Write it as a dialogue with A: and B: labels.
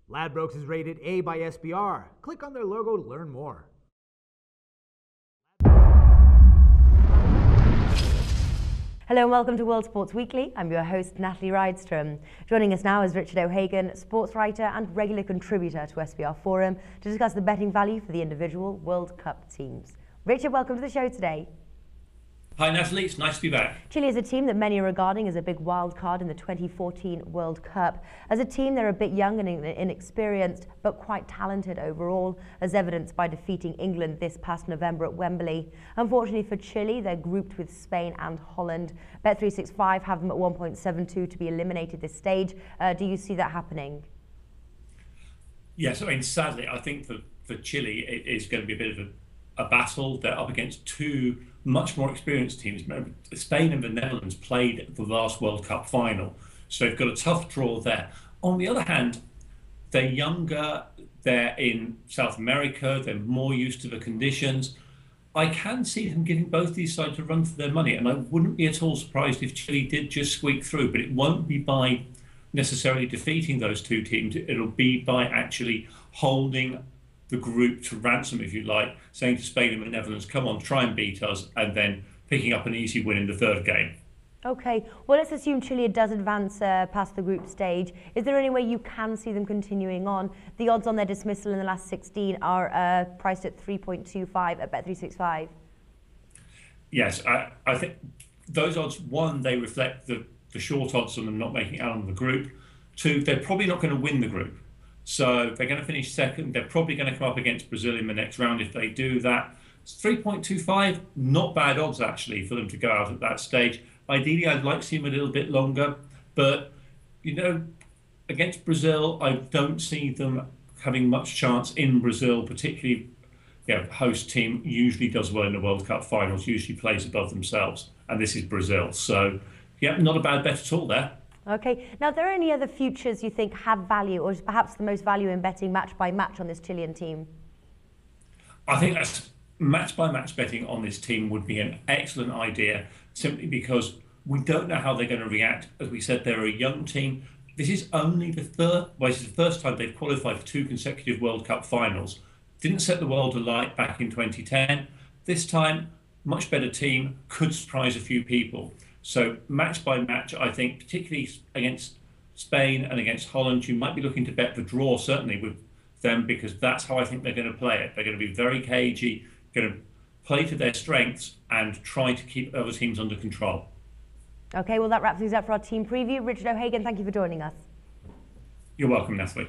A: Ladbrokes is rated A by SBR. Click on their logo to learn more.
B: Hello and welcome to World Sports Weekly. I'm your host, Natalie Rydstrom. Joining us now is Richard O'Hagan, sports writer and regular contributor to SBR Forum, to discuss the betting value for the individual World Cup teams. Richard, welcome to the show today.
C: Hi Natalie, it's nice to be back.
B: Chile is a team that many are regarding as a big wild card in the 2014 World Cup. As a team, they're a bit young and inexperienced, but quite talented overall, as evidenced by defeating England this past November at Wembley. Unfortunately for Chile, they're grouped with Spain and Holland. Bet365 have them at 1.72 to be eliminated this stage. Do you see that happening?
C: Yes, I mean, sadly, I think for Chile, it is going to be a bit of a battle. They're up against two much more experienced teams. Remember, Spain and the Netherlands played the last World Cup final, so they've got a tough draw there. On the other hand, they're younger, they're in South America, they're more used to the conditions. I can see them giving both these sides a run for their money, and I wouldn't be at all surprised if Chile did just squeak through, but it won't be by necessarily defeating those two teams. It'll be by actually holding the group to ransom, if you like, saying to Spain and the Netherlands, come on, try and beat us, and then picking up an easy win in the third game.
B: Okay, well, let's assume Chile does advance past the group stage. Is there any way you can see them continuing on? The odds on their dismissal in the last 16 are priced at 3.25 at Bet365.
C: Yes, I think those odds, one, they reflect the short odds on them not making it out of the group. Two, they're probably not going to win the group. So they're going to finish second. They're probably going to come up against Brazil in the next round if they do that. It's 3.25, not bad odds actually for them to go out at that stage. Ideally, I'd like to see them a little bit longer, but you know, against Brazil, I don't see them having much chance in Brazil, particularly host team usually does well in the World Cup finals, usually plays above themselves, and this is Brazil. So yeah, not a bad bet at all there.
B: Okay, now, are there any other futures you think have value, or is perhaps the most value in betting match by match on this Chilean team?
C: I think that's match by match betting on this team would be an excellent idea, simply because we don't know how they're going to react. As we said, they're a young team. This is only this is the first time they've qualified for two consecutive World Cup finals. Didn't set the world alight back in 2010. This time, much better team, could surprise a few people. So match by match, I think, particularly against Spain and against Holland, you might be looking to bet the draw, certainly with them, because that's how I think they're going to play it. They're going to be very cagey, going to play to their strengths and try to keep other teams under control.
B: Okay, well, that wraps things up for our team preview. Richard O'Hagan, thank you for joining us.
C: You're welcome, Natalie.